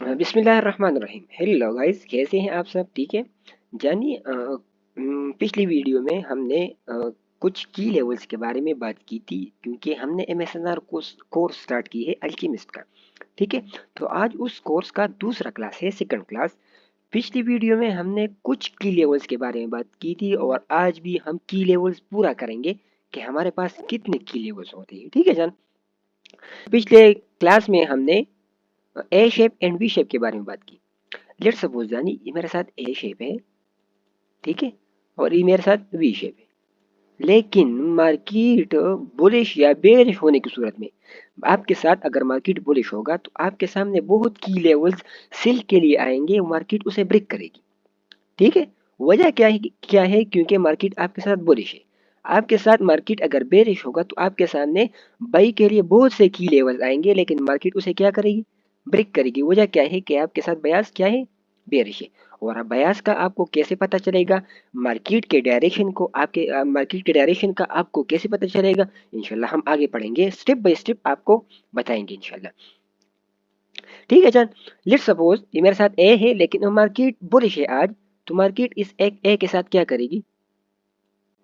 बिस्मिल्लाहिर्रहमानिर्रहीम। Hello guys, कैसे हैं आप सब? ठीक है। जानिए, पिछली वीडियो में हमने कुछ की लेवल्स के बारे में बात की थी, क्योंकि हमने एमएसएनआर कोर्स स्टार्ट की है अल्केमिस्ट का। ठीक है। तो आज उस कोर्स का दूसरा क्लास है, सेकंड क्लास। पिछली वीडियो में हमने कुछ की लेवल्स के बारे में बात की थी, और आज भी हम की लेवल्स पूरा करेंगे कि हमारे पास कितने की लेवल्स होते हैं। ठीक है जान। पिछले क्लास में हमने ए शेप एंड बी शेप के बारे में बात की। लेट्स सपोज जानी, ये मेरे साथ ए शेप है, ठीक है, और ये मेरे साथ वी शेप है। लेकिन मार्केट बुलिश या बेरिश होने की सूरत में, आपके साथ अगर मार्केट बुलिश होगा तो आपके सामने बहुत की लेवल्स सेल के लिए आएंगे, मार्केट उसे ब्रेक करेगी। ठीक है। वजह क्या है क्योंकि मार्केट आपके साथ बुलिश है। आपके साथ मार्केट अगर बेरिश होगा तो आपके सामने बाई के लिए बहुत से की लेवल्स आएंगे, लेकिन मार्केट उसे क्या करेगी? ब्रेक करेगी। वजह क्या है कि आपके साथ बयास क्या है? बेरिश है। और अब बयास का आपको कैसे पता चलेगा? मार्केट के डायरेक्शन का आपको कैसे पता चलेगा? इंशाल्लाह हम आगे पढ़ेंगे, स्टेप बाय स्टेप आपको बताएंगे इंशाल्लाह। ठीक है जान। लेट्स सपोज ये मेरे साथ ए है, लेकिन मार्केट बुलिश है आज। तो मार्केट इस एक ए के साथ क्या करेगी?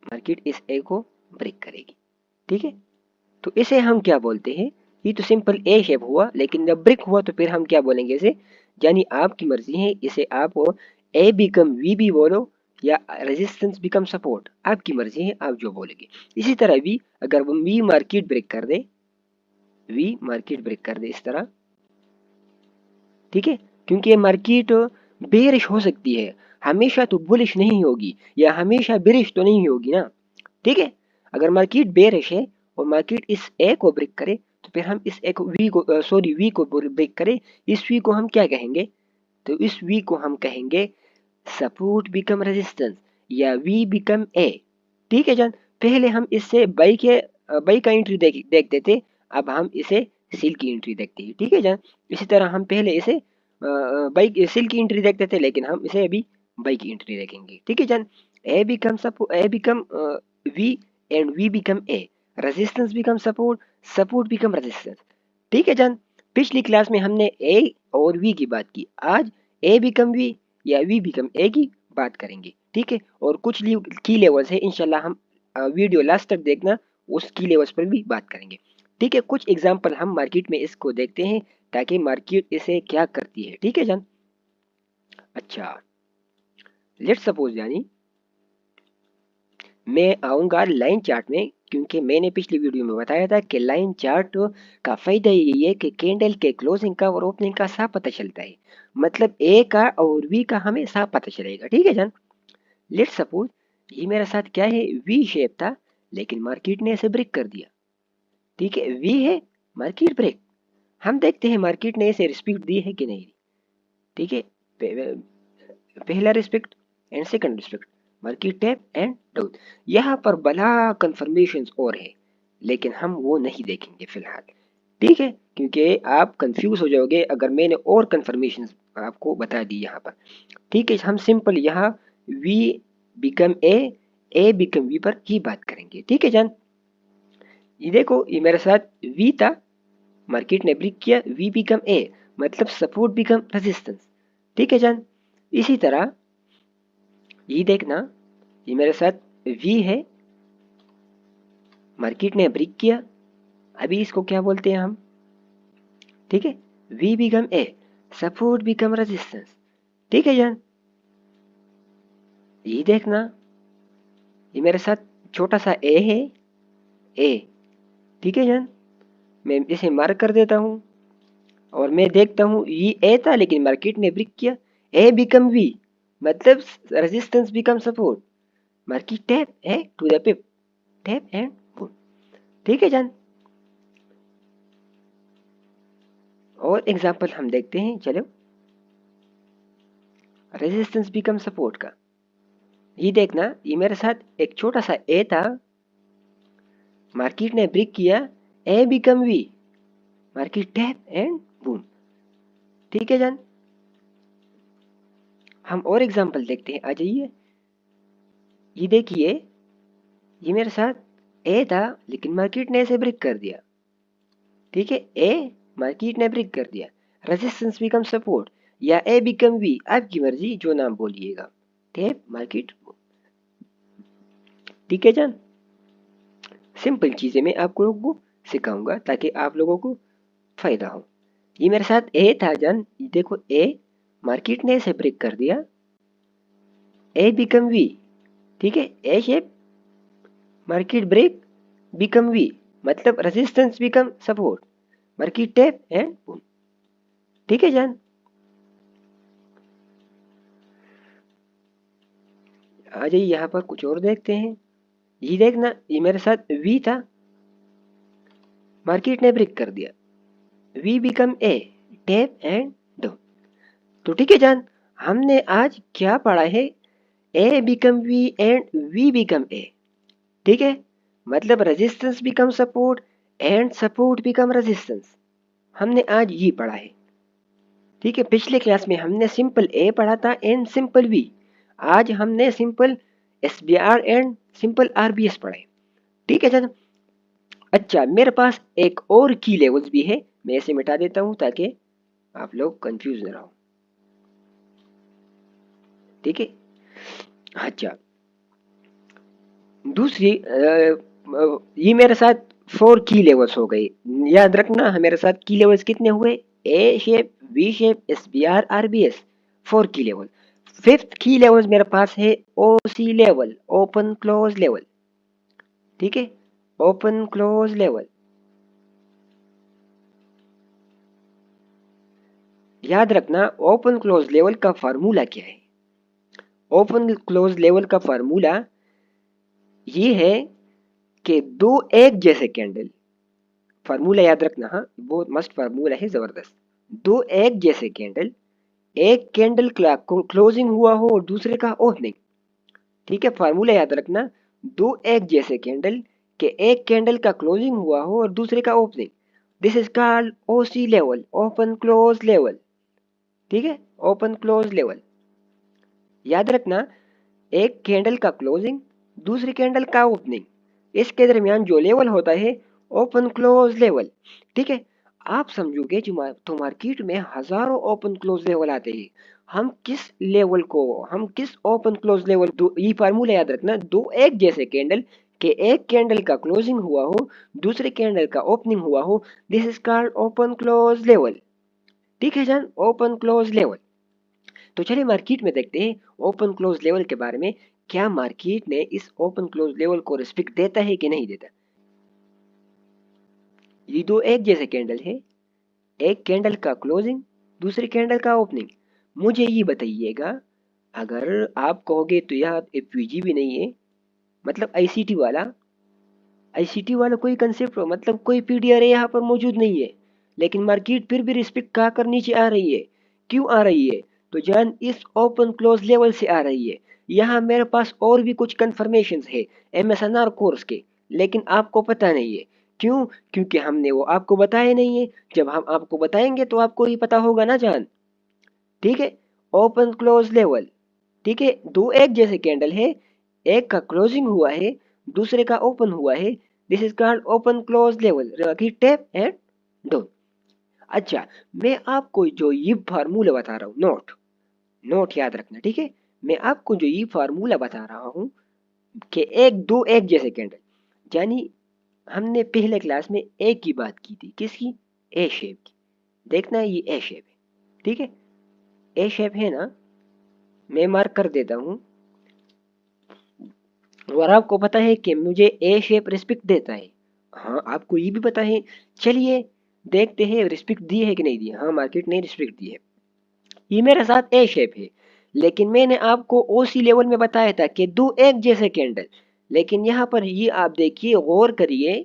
मार्केट इस ए को ब्रेक करेगी। ठीक है। तो इसे हम क्या बोलते हैं? ये तो सिंपल ए शेप हुआ, लेकिन जब ब्रेक हुआ तो फिर हम क्या बोलेंगे इसे? यानी आपकी मर्जी है, इसे आप ए बिकम वी भी बोलो या रेजिस्टेंस बिकम सपोर्ट, आपकी मर्जी है, आप जो बोलेंगे। इसी तरह भी अगर वी मार्केट ब्रेक कर दे, वी मार्केट ब्रेक कर दे इस तरह, ठीक है, क्योंकि ये मार्केट बेरिश हो सकती है, हमेशा तो बुलिश नहीं होगी, या हमेशा बेरिश तो नहीं होगी ना। ठीक है। अगर मार्केट बेरिश है और मार्केट इस ए को ब्रेक करे, तो फिर हम इस ए को वी को ब्रेक करे, इस वी को हम क्या कहेंगे? तो इस वी को हम कहेंगे सपोर्ट बिकम रेजिस्टेंस, या वी बिकम ए। ठीक है जान। पहले हम इससे बाई का एंट्री देख देते। अब हम इसे सेल की एंट्री देखते हैं। ठीक है जान। इसी तरह हम पहले इसे बाई सेल की एंट्री देखते थे, लेकिन हम इसे अभी बाई की एंट्री देखेंगे। ठीक है जान। A become V and V become A, resistance become support, support become resistance. ठीक है जान। पिछली क्लास में हमने ए और वी की बात की, आज ए बिकम वी या वी बिकम ए की बात करेंगे। ठीक है। और कुछ की लेवल्स है, इंशाल्लाह हम वीडियो लास्ट तक देखना, उस की लेवल्स पर भी बात करेंगे। ठीक है। कुछ एग्जांपल हम मार्केट में इसको देखते हैं, ताकि मार्केट इसे क्या करती है। ठीक है जान। अच्छा, लेट्स सपोज यानी मैं आऊंगा लाइन चार्ट में, क्योंकि मैंने पिछली वीडियो में बताया था कि लाइन चार्ट का फायदा यही है कि कैंडल के क्लोजिंग का और ओपनिंग का साफ पता चलता है। मतलब ए का और वी का हमें साफ पता चलेगा। ठीक है जान। लेट्स सपोज ये मेरे साथ क्या है? वी शेप था, लेकिन मार्केट ने इसे ब्रेक कर दिया। ठीक है, वी है, मार्केट ब्रेक। हम देखते हैं मार्केट ने इसे रिस्पेक्ट दी है कि नहीं। ठीक है। पहला respect and second respect, market tap and down. यहाँ पर बड़ा कंफर्मेशन और है, लेकिन हम वो नहीं देखेंगे फिलहाल। ठीक है, क्योंकि आप कंफ्यूज हो जाओगे अगर मैंने और कंफर्मेशन आपको बता दी यहाँ पर। ठीक है। हम सिंपल यहाँ V become A become V पर ही बात करेंगे। ठीक है जान। ये देखो, ये मेरे साथ वी था, मार्केट ने ब्रेक किया, वी बिकम ए, मतलब सपोर्ट बिकम रेजिस्टेंस। ठीक है जान। इसी तरह ये देखना, ये मेरे साथ वी है, मार्केट ने ब्रेक किया, अभी इसको क्या बोलते हैं हम? ठीक है, V become A, support become resistance. ठीक है जान। ये देखना, ये मेरे साथ छोटा सा ए है, ए। ठीक है जान। मैं इसे मार्क कर देता हूँ, और मैं देखता हूँ ये ए था, लेकिन मार्केट ने ब्रेक किया, ए बिकम वी, मतलब resistance become support, market tap है to the pip, tap and put. ठीक है जान। और एग्जांपल हम देखते हैं, चलो। रेजिस्टेंस बिकम सपोर्ट का ये देखना, ये मेरे साथ एक छोटा सा ए था, मार्केट ने ब्रेक किया, A become V, market tap and boom. ठीक है जान। हम और एग्जांपल देखते हैं, आ जाइए। ये देखिए, ये मेरे साथ ए था, लेकिन मार्केट ने इसे ब्रेक कर दिया। ठीक है, ए, मार्केट ने ब्रेक कर दिया। रेजिस्टेंस बिकम सपोर्ट या ए बिकम वी, आपकी मर्जी, जो नाम बोलिएगा। Tap market. ठीक है जान, सिंपल चीजें मैं आप लोगों को सिखाऊंगा ताकि आप लोगों को फायदा हो। ये मेरे साथ ए था जान, देखो ए मार्केट ने इसे ब्रेक कर दिया, ए बिकम वी। ठीक है, A shape market break become V, मतलब resistance become support, market tap and boom. ठीक है जान, आ जाइए यहाँ पर कुछ और देखते हैं। ये देखना, ये मेरे साथ वी था, मार्केट ने ब्रेक कर दिया, V become A, tap and down. तो ठीक है जान, हमने आज क्या पढ़ा है, A become V and V become A. ठीक है, मतलब resistance become support and support become resistance, हमने आज ये पढ़ा है। ठीक है, पिछले क्लास में हमने सिंपल ए पढ़ा था एंड सिंपल वी, आज हमने simple S B R and simple R B S पढ़े। ठीक है जान, अच्छा मेरे पास एक और की लेवल्स भी है, मैं इसे मिटा देता हूं ताकि आप लोग कंफ्यूज न रहो। ठीक है, अच्छा दूसरी ये मेरे साथ 4 की लेवल्स हो गई। याद रखना मेरे साथ की लेवल्स कितने हुए, A shape, V shape, S B R, R B S, 4 की लेवल। फिफ्थ की लेवल मेरे पास है O C level, open close level. ठीक है, ओपन क्लोज लेवल। याद रखना ओपन क्लोज लेवल का फार्मूला क्या है। ओपन क्लोज लेवल का फार्मूला ये है कि दो एक जैसे कैंडल, फार्मूला याद रखना, हाँ बहुत मस्त फार्मूला है, जबरदस्त। दो एक जैसे कैंडल, एक कैंडल का क्लोजिंग हुआ हो और दूसरे का ओपनिंग। ठीक है, फार्मूला याद रखना, दो एक जैसे कैंडल के एक कैंडल का क्लोजिंग हुआ हो और दूसरे का opening, this is called OC level, open close level. ठीक है, ओपन क्लोज लेवल। याद रखना, एक कैंडल का क्लोजिंग, दूसरी कैंडल का ओपनिंग, इसके दरमियान जो लेवल होता है ओपन क्लोज लेवल। ठीक है, आप समझोगे तो मार्केट में हजारों ओपन क्लोज लेवल आते हैं, हम किस लेवल को, हम किस ओपन क्लोज लेवल, ये फार्मूला याद रखना, दो एक जैसे कैंडल के एक कैंडल का क्लोजिंग हुआ हो, दूसरे कैंडल का ओपनिंग हुआ हो, this is called open close level. ठीक है जान, ओपन क्लोज लेवल। तो चलिए मार्केट में देखते हैं ओपन क्लोज लेवल के बारे में, क्या मार्केट ने इस ओपन क्लोज लेवल को रिस्पेक्ट देता है कि नहीं देता। ये दो एक जैसे कैंडल है, एक कैंडल का क्लोजिंग, दूसरी कैंडल का ओपनिंग। मुझे ये बताइएगा, अगर आप कहोगे तो यह एफवीजी भी नहीं है, मतलब आईसीटी वाला कोई कंसेप्ट, मतलब कोई पीडीआर यहाँ पर मौजूद नहीं है, लेकिन मार्केट फिर भी रिस्पेक्ट कहा कर नीचे आ रही है। क्यों आ रही है, तो जान इस ओपन क्लोज लेवल से आ रही है। यहाँ मेरे पास और भी कुछ कंफर्मेशन है एमएसएनआर कोर्स के, लेकिन आपको पता नहीं है। क्यों, क्योंकि हमने वो आपको बताया नहीं है, जब हम आपको बताएंगे तो आपको ही पता होगा ना जान। ठीक है, ओपन क्लोज लेवल। ठीक है, दो एक जैसे कैंडल है, एक का क्लोजिंग हुआ है, दूसरे का ओपन हुआ है, this is called open close level, tap and down. अच्छा, मैं आपको जो ये फार्मूला बता रहा हूँ, नोट नोट याद रखना। ठीक है, मैं आपको जो ये फार्मूला बता रहा हूँ कि एक दो एक जैसे कैंडल, यानी हमने पहले क्लास में ए की बात की थी, किसकी, ए शेप की। देखना ये ए शेप है। ठीक है, ए शेप है ना, मैं मार्क कर देता हूँ, और आपको पता है कि मुझे ए शेप रिस्पेक्ट देता है, हाँ आपको ये भी पता है। चलिए देखते हैं रिस्पेक्ट दी है कि नहीं दी। हाँ मार्केट ने रिस्पेक्ट दी है, ये मेरे साथ ए शेप है, लेकिन मैंने आपको ओसी लेवल में बताया था कि दो एक जैसे कैंडल, लेकिन यहाँ पर ये आप देखिए, गौर करिए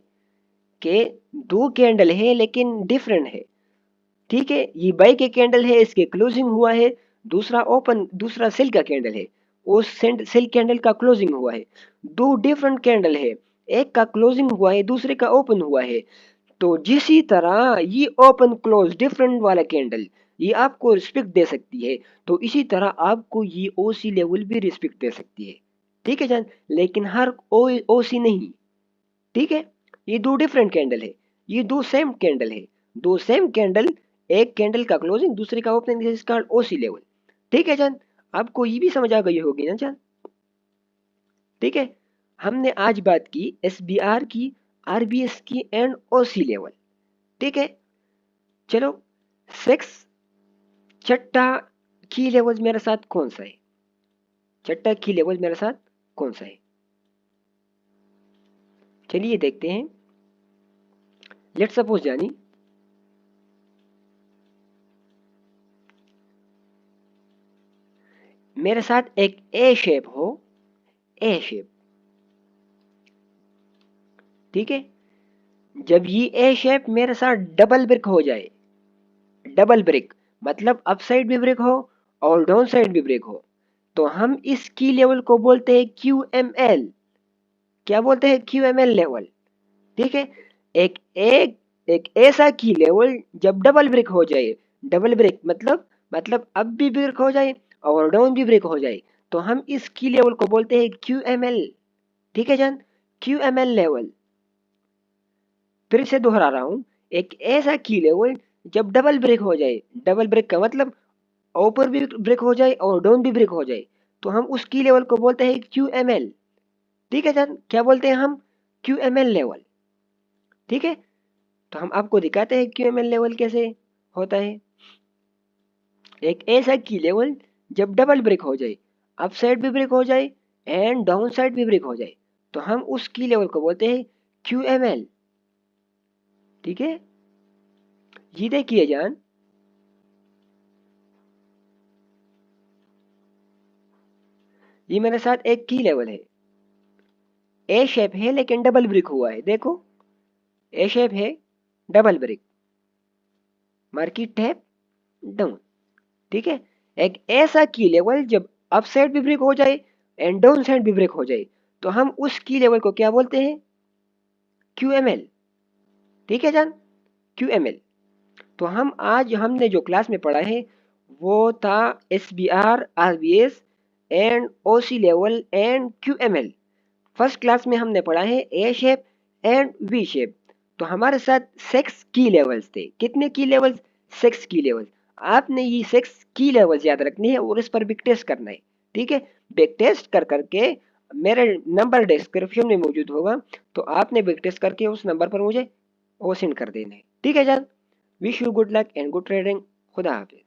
कि दो कैंडल है लेकिन डिफरेंट है। ठीक है, ये बाई के कैंडल है, इसके क्लोजिंग हुआ है, दूसरा ओपन, दूसरा सेल का कैंडल है, उस सेल कैंडल का क्लोजिंग हुआ है। दो डिफरेंट कैंडल है, एक का क्लोजिंग हुआ है, दूसरे का ओपन हुआ है। तो जिसी तरह ये ओपन क्लोज डिफरेंट वाला कैंडल ये आपको रिस्पेक्ट दे सकती है, तो इसी तरह आपको ये ओसी लेवल भी रिस्पेक्ट दे सकती है। ठीक है जान, लेकिन हर ओसी नहीं। ठीक है, ये दो डिफरेंट कैंडल है, ये दो सेम कैंडल है, दो सेम कैंडल एक कैंडल का क्लोजिंग, दूसरे का opening, this is called OC level. ठीक है जान, आपको ये भी समझ आ गई होगी ना जान। ठीक है, हमने आज बात की एसबीआर की, आरबीएस की एंड ओसी लेवल। ठीक है, चलो सिक्स छठा की लेवल मेरे साथ कौन सा है? छठा की लेवल मेरे साथ कौन सा है? चलिए देखते हैं। लेट्स सपोज जानी मेरे साथ एक ए शेप हो, ए शेप। ठीक है, जब ये ए शेप मेरे साथ डबल ब्रेक हो जाए, डबल ब्रेक मतलब अप साइड भी ब्रेक हो और डाउन साइड भी ब्रेक हो, तो हम इस की लेवल को बोलते हैं क्यू एम एल। क्या बोलते हैं? Q M L level. ठीक है, एक एक एक ऐसा की लेवल जब डबल ब्रेक हो जाए, डबल ब्रेक मतलब अप भी ब्रेक हो जाए और डाउन भी ब्रेक हो जाए, तो हम इस की लेवल को बोलते हैं क्यू एम एल। ठीक है जान, क्यू एम एल लेवल। फिर से दोहरा रहा हूं, एक ऐसा की लेवल जब डबल ब्रेक हो जाए, डबल ब्रेक का मतलब ऊपर भी ब्रेक हो जाए और डाउन भी ब्रेक हो जाए, तो हम उस की लेवल को बोलते हैं क्यू एम एल। ठीक है जान, क्या बोलते हैं हम? Q M L level. ठीक है, तो हम आपको दिखाते हैं क्यू एम एल लेवल कैसे होता है। एक ऐसा की लेवल जब डबल ब्रेक हो जाए, अप साइड भी ब्रेक हो जाए एंड डाउन साइड भी ब्रेक हो जाए, तो हम उस की लेवल को बोलते हैं क्यू एम एल। ठीक है, ये देखिए जान, ये मेरे साथ एक की लेवल है, ए शेप है लेकिन डबल ब्रेक हुआ है। देखो, ए शेप है, double break, market tap down. ठीक है, एक ऐसा की लेवल जब अप साइड भी ब्रेक हो जाए एंड डाउन साइड भी ब्रेक हो जाए, तो हम उस की लेवल को क्या बोलते हैं? Q M L. ठीक है जान, क्यू एम एल। तो हम आज हमने जो क्लास में पढ़ा है वो था S B R, R B S and O C level and Q M L. First class में हमने पढ़ा है A shape and V shape. तो हमारे साथ सिक्स की लेवल्स थे। कितने की लेवल्स? सिक्स की लेवल्स। आपने ये सिक्स की लेवल्स याद रखनी है और इस पर बिग टेस्ट करना है। ठीक है, बिग टेस्ट कर करके मेरा नंबर डिस्क्रिप्शन में मौजूद होगा, तो आपने बिग टेस्ट करके उस नंबर पर मुझे वो सेंड कर देना है। ठीक है जान, wish you good luck and good trading. खुदा हाफिज।